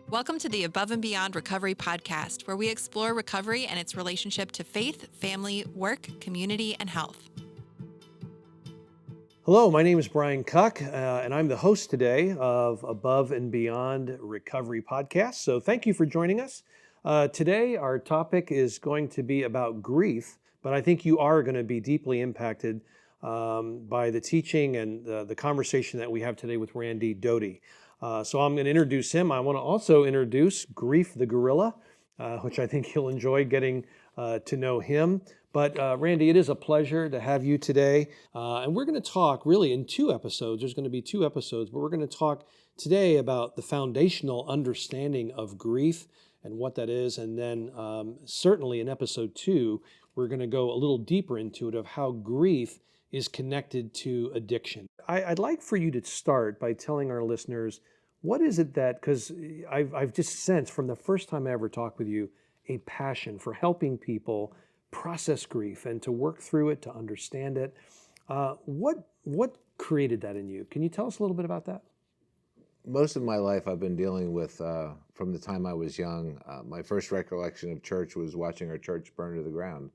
Welcome to the Above and Beyond Recovery Podcast, where we explore recovery and its relationship to faith, family, work, community, and health. Hello, my name is Brian Cuck, and I'm the host today of Above and Beyond Recovery Podcast. So thank you for joining us. Today, our topic is going to be about grief, but I think you are going to be deeply impacted by the teaching and the conversation that we have today with Randy Doty. So I'm going to introduce him. I want to also introduce Grief the Gorilla, which I think you'll enjoy getting to know him. But Randy, it is a pleasure to have you today. And we're going to talk really in two episodes. There's going to be two episodes, but we're going to talk today about the foundational understanding of grief and what that is. And then certainly in episode 2, we're going to go a little deeper into it of how grief is connected to addiction. I'd like for you to start by telling our listeners, what is it that, because I've just sensed from the first time I ever talked with you, a passion for helping people process grief and to work through it, to understand it. What created that in you? Can you tell us a little bit about that? Most of my life I've been dealing with, from the time I was young, my first recollection of church was watching our church burn to the ground.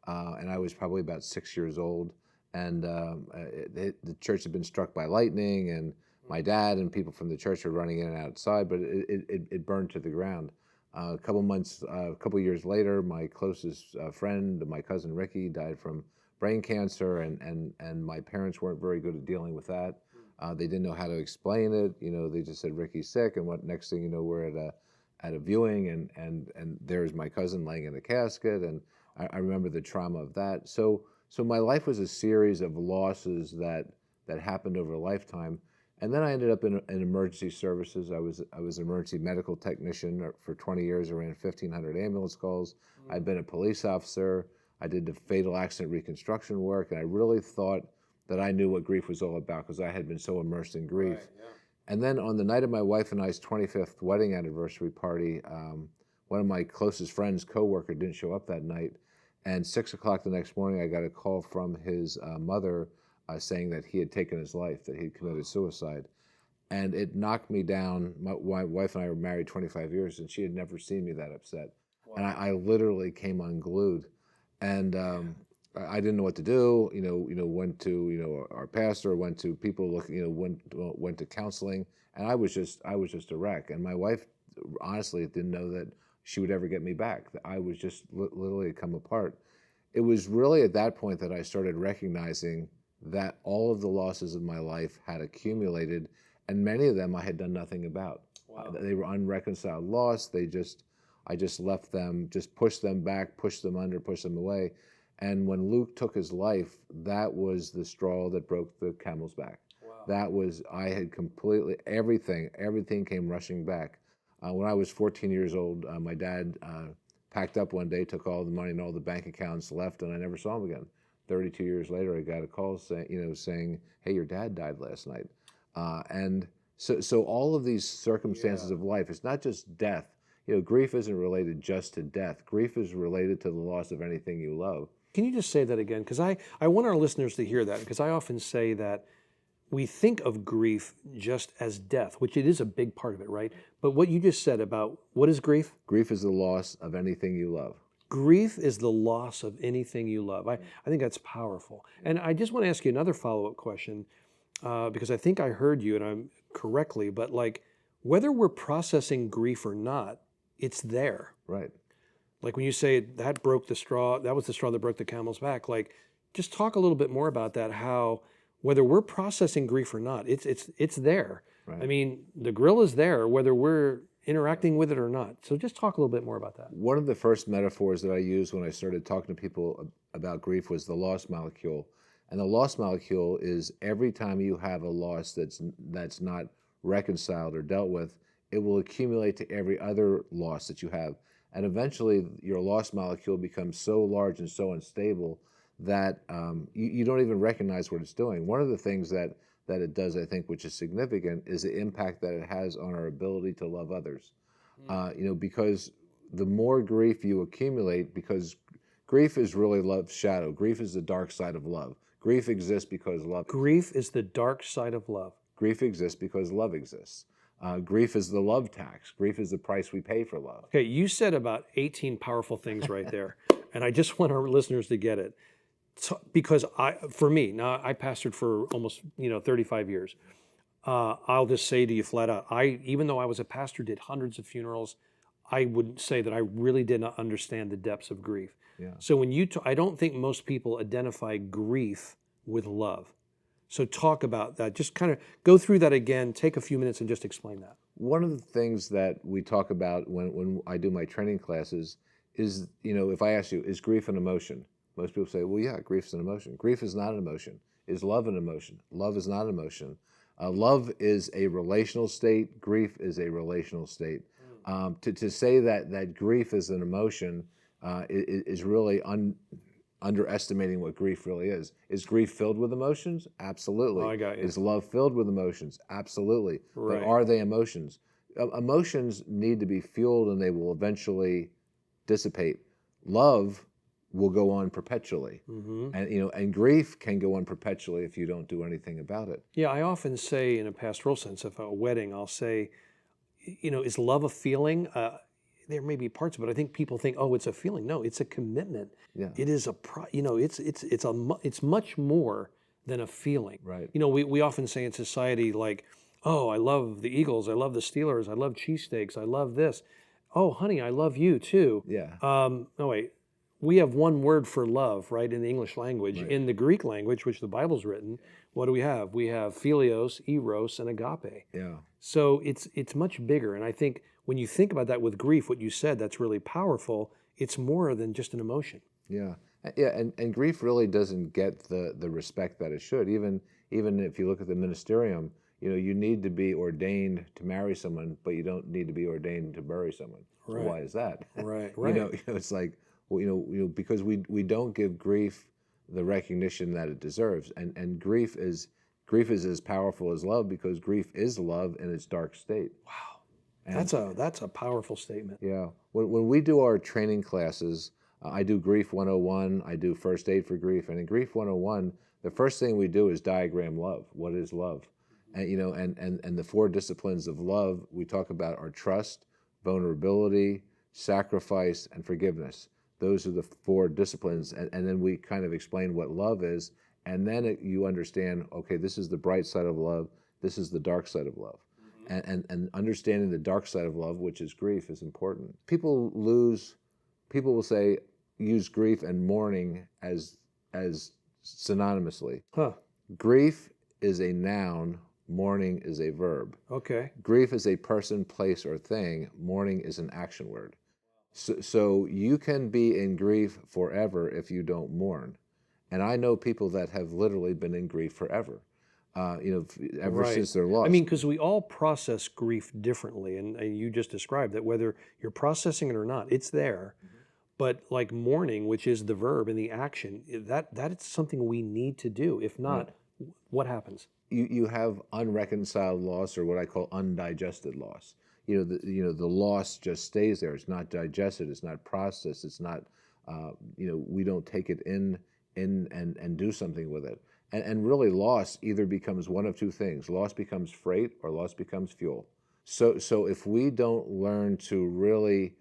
And I was probably about 6 years old. And the church had been struck by lightning, and my dad and people from the church were running in and outside, but it burned to the ground. A couple years later, my closest friend, my cousin Ricky, died from brain cancer, and my parents weren't very good at dealing with that. They didn't know how to explain it. You know, they just said Ricky's sick, and what next thing you know, we're at a viewing, and there's my cousin laying in a casket, and I remember the trauma of that. So my life was a series of losses that happened over a lifetime. And then I ended up in emergency services. I was an emergency medical technician for 20 years. I ran 1,500 ambulance calls. I'd been a police officer. I did the fatal accident reconstruction work, and I really thought that I knew what grief was all about because I had been so immersed in grief. Right, yeah. And then on the night of my wife and I's 25th wedding anniversary party, one of my closest friends, coworker, didn't show up that night. And 6 o'clock the next morning, I got a call from his mother saying that he had taken his life, that he had committed suicide. And it knocked me down. My wife and I were married 25 years, and she had never seen me that upset. Wow. And I literally came unglued. And I didn't know what to do. Went to our pastor, went to people looking, went to counseling, and I was just a wreck. And my wife honestly didn't know that she would ever get me back. I was just literally come apart. It was really at that point that I started recognizing that all of the losses of my life had accumulated, and many of them I had done nothing about. Wow. They were unreconciled loss. I just left them, just pushed them back, pushed them under, pushed them away. And when Luke took his life, that was the straw that broke the camel's back. Wow. That was, I had completely, everything came rushing back. When I was 14 years old, my dad packed up one day, took all the money and all the bank accounts, left, and I never saw him again. 32 years later, I got a call saying, "Hey, your dad died last night." And so all of these circumstances of life, it's not just death. Grief isn't related just to death. Grief is related to the loss of anything you love. Can you just say that again? Because I want our listeners to hear that, because I often say that we think of grief just as death, which it is a big part of it, right? But what you just said about, what is grief? Grief is the loss of anything you love. Grief is the loss of anything you love. I think that's powerful. And I just want to ask you another follow-up question, because I think I heard you, and I'm correctly, but like, whether we're processing grief or not, it's there. Right. Like when you say that broke the straw, that was the straw that broke the camel's back, like, just talk a little bit more about that, how whether we're processing grief or not, it's there. Right. I mean, the grill is there, whether we're interacting with it or not. So just talk a little bit more about that. One of the first metaphors that I used when I started talking to people about grief was the loss molecule. And the loss molecule is every time you have a loss that's not reconciled or dealt with, it will accumulate to every other loss that you have. And eventually your loss molecule becomes so large and so unstable that you don't even recognize what it's doing. One of the things that it does, I think, which is significant, is the impact that it has on our ability to love others. Because the more grief you accumulate, because grief is really love's shadow. Grief is the dark side of love. Grief exists because love. Grief is the dark side of love. Grief exists because love exists. Grief is the love tax. Grief is the price we pay for love. Okay, you said about 18 powerful things right there, and I just want our listeners to get it. So, because for me, now I pastored for almost 35 years. I'll just say to you flat out, even though I was a pastor, did hundreds of funerals, I would say that I really did not understand the depths of grief. Yeah. So when I don't think most people identify grief with love. So talk about that. Just kind of go through that again. Take a few minutes and just explain that. One of the things that we talk about when I do my training classes is, if I ask you, is grief an emotion? Most people say, well, yeah, grief's an emotion. Grief is not an emotion. Is love an emotion? Love is not an emotion. Love is a relational state. Grief is a relational state. To say that grief is an emotion is really underestimating what grief really is. Is grief filled with emotions? Absolutely. Oh, I got you. Is love filled with emotions? Absolutely. Right. But are they emotions? Emotions need to be fueled and they will eventually dissipate. Love will go on perpetually. Mm-hmm. And grief can go on perpetually if you don't do anything about it. Yeah, I often say in a pastoral sense, of a wedding, I'll say, is love a feeling? There may be parts of it. I think people think, oh, it's a feeling. No, it's a commitment. Yeah. It is it's much more than a feeling. Right. We often say in society, like, oh, I love the Eagles, I love the Steelers, I love cheesesteaks, I love this. Oh, honey, I love you too. Yeah. No, wait. We have one word for love, right, in the English language. Right. In the Greek language, which the Bible's written, what do we have? We have philios, eros, and agape. Yeah. So it's much bigger. And I think when you think about that with grief, what you said, that's really powerful. It's more than just an emotion. Yeah. Yeah. And grief really doesn't get the respect that it should. Even if you look at the ministerium, you need to be ordained to marry someone, but you don't need to be ordained to bury someone. Right. So why is that? Right. It's like, well, because we don't give grief the recognition that it deserves. And grief is as powerful as love, because grief is love in its dark state. Wow. And That's a powerful statement. yeah. When we do our training classes, I do Grief 101, I do First Aid for Grief, and in Grief 101, the first thing we do is diagram love. What is love? And the 4 disciplines of love we talk about are trust, vulnerability, sacrifice, and forgiveness. Those are the 4 disciplines, and then we kind of explain what love is, and then you understand, okay, this is the bright side of love, this is the dark side of love. Mm-hmm. And understanding the dark side of love, which is grief, is important. People will say, use grief and mourning as synonymously. Huh. Grief is a noun, mourning is a verb. Okay. Grief is a person, place, or thing. Mourning is an action word. So you can be in grief forever if you don't mourn. And I know people that have literally been in grief forever, ever Right. since they're lost. I mean, because we all process grief differently, and you just described that whether you're processing it or not, it's there. Mm-hmm. But like mourning, which is the verb and the action, that is something we need to do. If not, what happens? You have unreconciled loss, or what I call undigested loss. The loss just stays there. It's not digested. It's not processed. It's not. We don't take it in and do something with it. And really, loss either becomes one of 2 things: loss becomes freight, or loss becomes fuel. So if we don't learn to really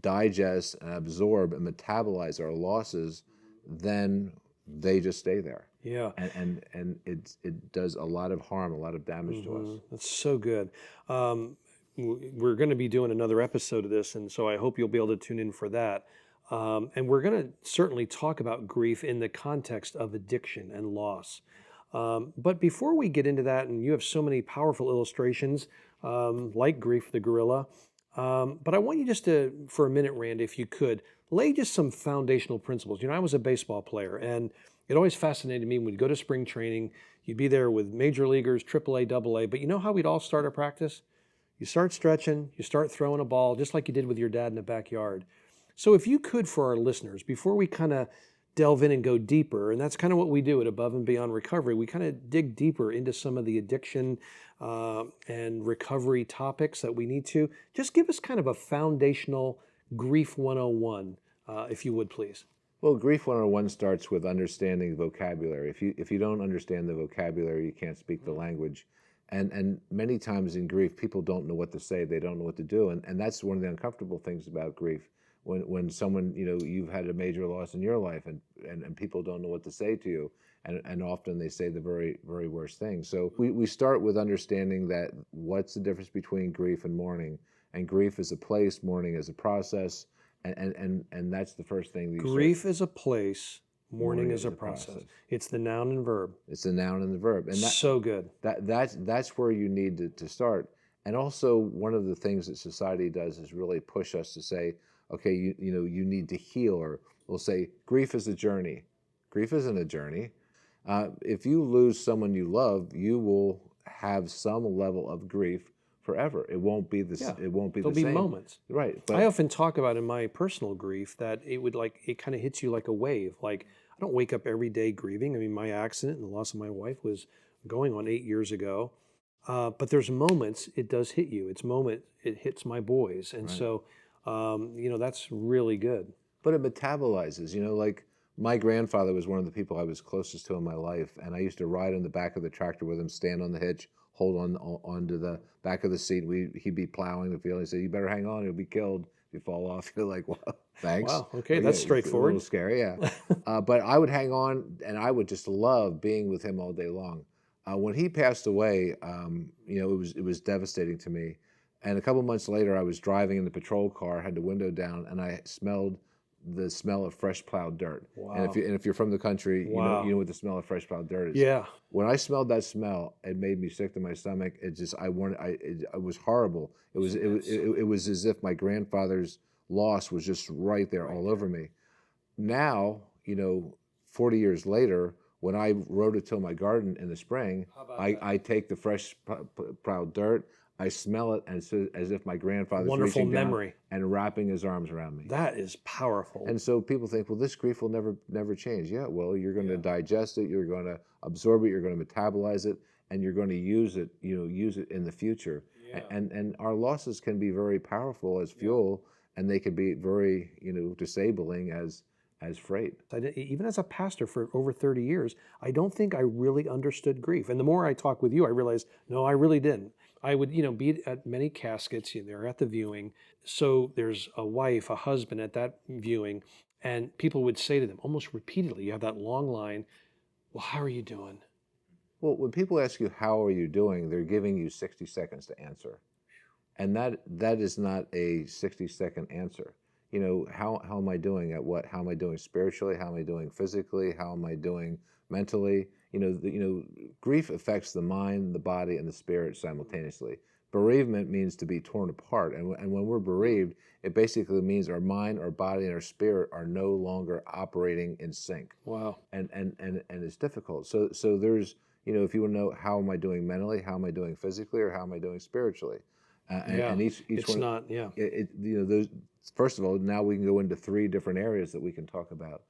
digest and absorb and metabolize our losses, then they just stay there. Yeah. And it does a lot of harm, a lot of damage to us. That's so good. We're going to be doing another episode of this, and so I hope you'll be able to tune in for that. And we're going to certainly talk about grief in the context of addiction and loss. But before we get into that, and you have so many powerful illustrations, like Grief the Gorilla, but I want you just to, for a minute, Randy, if you could, lay just some foundational principles. I was a baseball player, and it always fascinated me when we'd go to spring training, you'd be there with major leaguers, AAA, AA, but you know how we'd all start our practice? You start stretching, you start throwing a ball, just like you did with your dad in the backyard. So if you could, for our listeners, before we kind of delve in and go deeper, and that's kind of what we do at Above and Beyond Recovery, we kind of dig deeper into some of the addiction and recovery topics that we need to. Just give us kind of a foundational Grief 101, if you would, please. Well, Grief 101 starts with understanding vocabulary. If you don't understand the vocabulary, you can't speak the language. And many times in grief, people don't know what to say. They don't know what to do. And that's one of the uncomfortable things about grief. When someone, you've had a major loss in your life and people don't know what to say to you. And often they say the very, very worst things. So we start with understanding that what's the difference between grief and mourning. And grief is a place, mourning is a process. And that's the first thing. Grief is a place, mourning is a process. It's the noun and verb. It's the noun and the verb. And so good. That's where you need to start. And also, one of the things that society does is really push us to say, okay, you need to heal, or we'll say grief is a journey. Grief isn't a journey. If you lose someone you love, you will have some level of grief forever. It won't be the same. There'll be moments. Right. But I often talk about in my personal grief that it kind of hits you like a wave. Like, I don't wake up every day grieving. I mean, my accident and the loss of my wife was going on 8 years ago. But there's moments it does hit you. It hits my boys. And so, that's really good. But it metabolizes, like my grandfather was one of the people I was closest to in my life. And I used to ride on the back of the tractor with him, stand on the hitch, hold onto the back of the seat. He'd be plowing the field. He said, "You better hang on, you'll be killed if you fall off." You're like, "Well, thanks." Wow, okay, that's straightforward. A little scary, yeah. But I would hang on, and I would just love being with him all day long. When he passed away, it was devastating to me. And a couple months later, I was driving in the patrol car, had the window down, and I smelled the smell of fresh plowed dirt. Wow. And if you're from the country, wow, you know what the smell of fresh plowed dirt is. Yeah. When I smelled that smell, it made me sick to my stomach. It was horrible. It was as if my grandfather's loss was just right there all over me. Now, 40 years later, when I rototill my garden in the spring, I take the fresh plowed dirt, I smell it, and it's as if my grandfather's wonderful reaching memory down and wrapping his arms around me. That is powerful. And so people think, well, this grief will never change. Yeah, well, you're going to digest it, you're going to absorb it, you're going to metabolize it, and you're going to use it in the future. Yeah. And our losses can be very powerful as fuel, and they can be very disabling as freight. Even as a pastor for over 30 years, I don't think I really understood grief. And the more I talk with you, I realize, no, I really didn't. I would, be at many caskets, they're at the viewing. So there's a wife, a husband at that viewing, and people would say to them almost repeatedly, you have that long line, well, how are you doing? Well, when people ask you, how are you doing, they're giving you 60 seconds to answer. And that is not a 60-second answer. How am I doing at what? How am I doing spiritually? How am I doing physically? How am I doing mentally? Grief affects the mind, the body, and the spirit simultaneously. Bereavement means to be torn apart. And when we're bereaved, it basically means our mind, our body, and our spirit are no longer operating in sync. Wow. And it's difficult. So there's, if you want to know how am I doing mentally, how am I doing physically, or how am I doing spiritually? And each it's one, not, yeah. Those, first of all, now we can go into 3 different areas that we can talk about.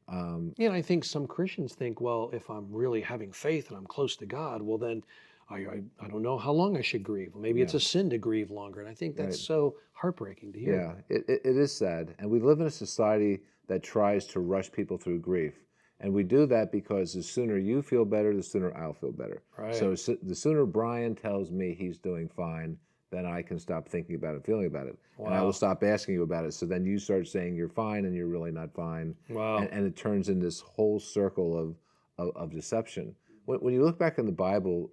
And I think some Christians think, well, if I'm really having faith and I'm close to God, well, then I don't know how long I should grieve. Maybe it's a sin to grieve longer. And I think that's so heartbreaking to hear. Yeah, it is sad. And we live in a society that tries to rush people through grief. And we do that because the sooner you feel better, the sooner I'll feel better. Right. So the sooner Brian tells me he's doing fine, then I can stop thinking about it, feeling about it. Wow. And I will stop asking you about it. So then you start saying you're fine and you're really not fine. Wow. And it turns in this whole circle of deception. When you look back in the Bible,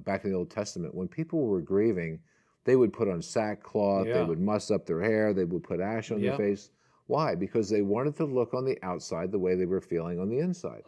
back in the Old Testament, when people were grieving, they would put on sackcloth, they would muss up their hair, they would put ash on their face. Why? Because they wanted to look on the outside the way they were feeling on the inside.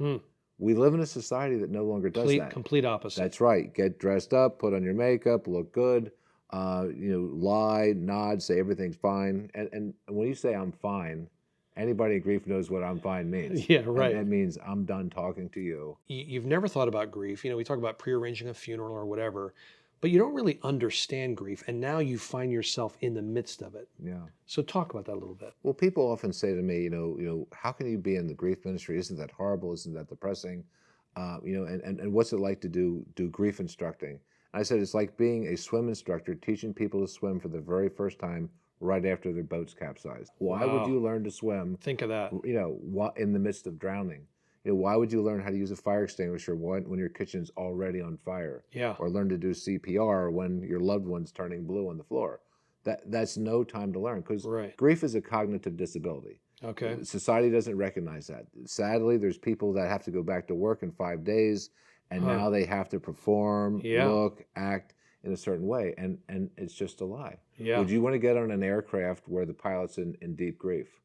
We live in a society that no longer does that. Complete opposite. That's right. Get dressed up, put on your makeup, look good. Lie, nod, say everything's fine. And when you say I'm fine, anybody in grief knows what I'm fine means. Yeah, right. And that means I'm done talking to you. You've never thought about grief. We talk about prearranging a funeral or whatever, but you don't really understand grief. And now you find yourself in the midst of it. Yeah. So talk about that a little bit. Well, people often say to me, how can you be in the grief ministry? Isn't that horrible? Isn't that depressing? And what's it like to do grief instructing? I said, it's like being a swim instructor teaching people to swim for the very first time right after their boat's capsized. Why would you learn to swim? Think of that. In the midst of drowning. why would you learn how to use a fire extinguisher when your kitchen's already on fire? Yeah. Or learn to do CPR when your loved one's turning blue on the floor? That's no time to learn, because Right. grief is a cognitive disability. Okay. Society doesn't recognize that. Sadly, there's people that have to go back to work in 5 days, and Huh. now they have to perform, Yeah. look, act in a certain way, and it's just a lie. Yeah. Would you want to get on an aircraft where the pilot's in deep grief?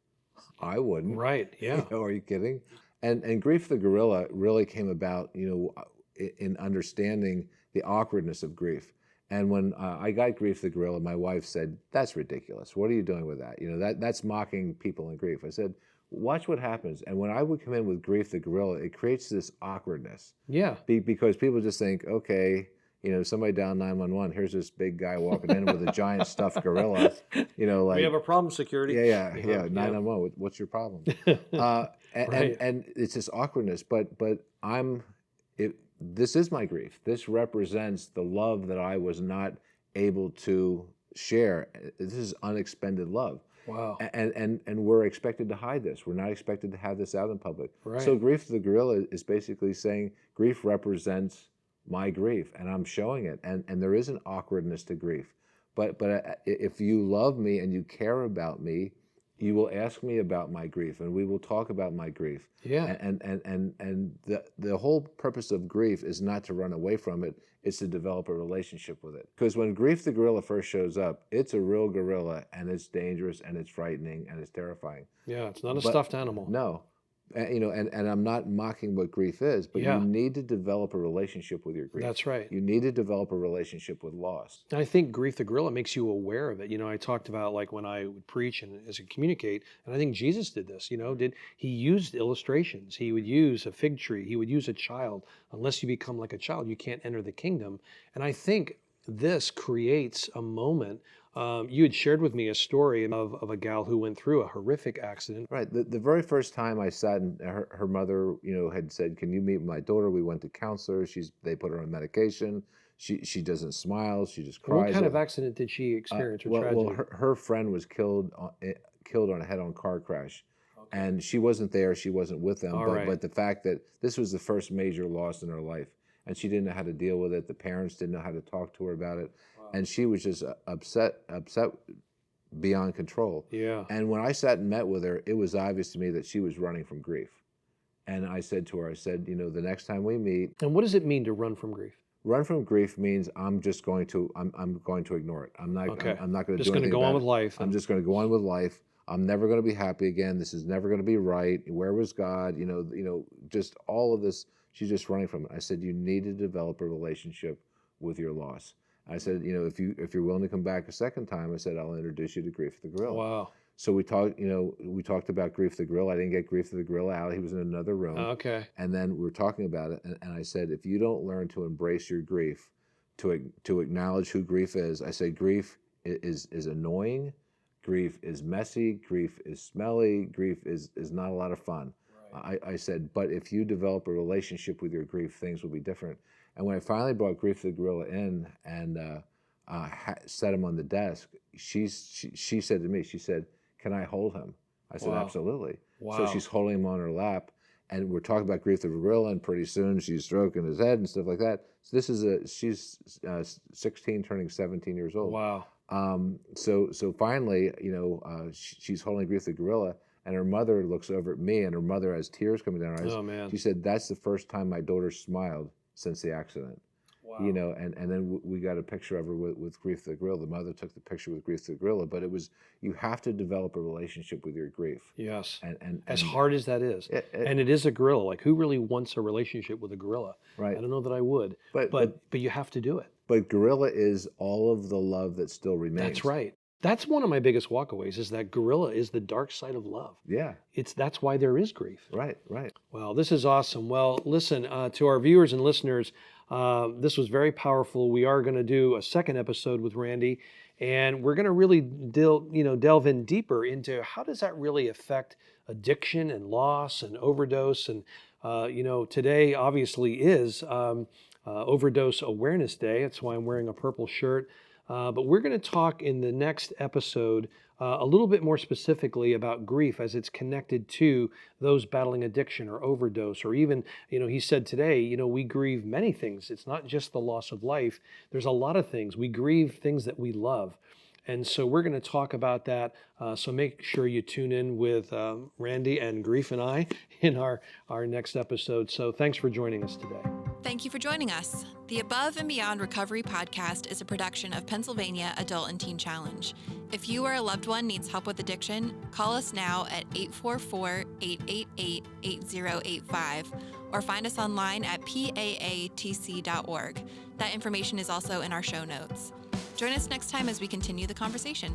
I wouldn't. Right. Yeah. Are you kidding? And Grief the Gorilla really came about, in understanding the awkwardness of grief. And when I got Grief the Gorilla, my wife said, "That's ridiculous. What are you doing with that? That's mocking people in grief." I said, "Watch what happens." And when I would come in with Grief the Gorilla, it creates this awkwardness Yeah. because people just think, okay, somebody dialed 911. Here's this big guy walking in with a giant stuffed gorilla. Like, We have a problem, security. yeah. Yeah. 911. What's your problem? Right. And it's this awkwardness. But this is my grief. This represents the love that I was not able to share. This is unexpended love. Wow. And we're expected to hide this. We're not expected to have this out in public. Right. So Grief the Gorilla is basically saying grief represents my grief, and I'm showing it. And there is an awkwardness to grief. But if you love me and you care about me, you will ask me about my grief, and we will talk about my grief. Yeah. And the whole purpose of grief is not to run away from it. It's to develop a relationship with it. Because when Grief the Gorilla first shows up, it's a real gorilla, and it's dangerous, and it's frightening, and it's terrifying. Yeah. It's not a But- stuffed animal. No. And I'm not mocking what grief is, but Yeah. you need to develop a relationship with your grief. That's right. You need to develop a relationship with loss. And I think Grief the Gorilla makes you aware of it. I talked about like when I would preach and as I communicate, and I think Jesus did this, he used illustrations. He would use a fig tree. He would use a child. Unless you become like a child, you can't enter the kingdom. And I think this creates a moment. You had shared with me a story of a gal who went through a horrific accident. Right. The very first time I sat, and her mother, had said, "Can you meet my daughter?" We went to counselors. They put her on medication. She doesn't smile. She just cries. What kind of accident did she experience or tragedy? Well, her friend was killed on a head-on car crash, and she wasn't there. She wasn't with them. All But, right. but the fact that this was the first major loss in her life, and she didn't know how to deal with it. The parents didn't know how to talk to her about it, and she was just upset beyond control. Yeah. And when I sat and met with her, it was obvious to me that she was running from grief. And I said to her, the next time we meet, And what does it mean to run from grief? run from grief means I'm going to ignore it. I'm not Okay. I'm not going to Just do going to anything go on about with it. life. I'm just going to go on with life. I'm never going to be happy again. This is never going to be right. Where was God? Just all of this. She's just running from it. I said, you need to develop a relationship with your loss. I said, if you're willing to come back a second time, I said, I'll introduce you to Grief the Gorilla. Wow. So we talked about Grief the Gorilla. I didn't get Grief the Gorilla out. He was in another room. Okay. And then we were talking about it, and I said, if you don't learn to embrace your grief, to acknowledge who grief is, I said, grief is annoying, grief is messy, grief is smelly, grief is not a lot of fun. Right. I said, but if you develop a relationship with your grief, things will be different. And when I finally brought Grief the Gorilla in and set him on the desk, she said to me, she said, "Can I hold him?" I said, Wow. "Absolutely." Wow. So she's holding him on her lap, and we're talking about Grief the Gorilla, and pretty soon she's stroking his head and stuff like that. So she's 16, turning 17 years old. Wow. So finally, she's holding Grief the Gorilla, and her mother looks over at me, and her mother has tears coming down her eyes. Oh, man. She said, "That's the first time my daughter smiled since the accident." Wow. And then we got a picture of her with Grief the Gorilla. The mother took the picture with Grief the Gorilla, but you have to develop a relationship with your grief. Yes. And As hard as that is. And it is a gorilla. Like, who really wants a relationship with a gorilla? Right. I don't know that I would. But you have to do it. But gorilla is all of the love that still remains. That's right. That's one of my biggest walkaways, is that gorilla is the dark side of love. Yeah. That's why there is grief. Right. Well, this is awesome. Well, listen, to our viewers and listeners, this was very powerful. We are going to do a second episode with Randy, and we're going to really delve in deeper into how does that really affect addiction and loss and overdose. And today obviously is Overdose Awareness Day. That's why I'm wearing a purple shirt. But we're going to talk in the next episode a little bit more specifically about grief as it's connected to those battling addiction or overdose, or even, he said today, we grieve many things. It's not just the loss of life. There's a lot of things. We grieve things that we love. And so we're going to talk about that. So make sure you tune in with Randy and Grief and I in our next episode. So thanks for joining us today. Thank you for joining us. The Above and Beyond Recovery podcast is a production of Pennsylvania Adult and Teen Challenge. If you or a loved one needs help with addiction, call us now at 844-888-8085 or find us online at paatc.org. That information is also in our show notes. Join us next time as we continue the conversation.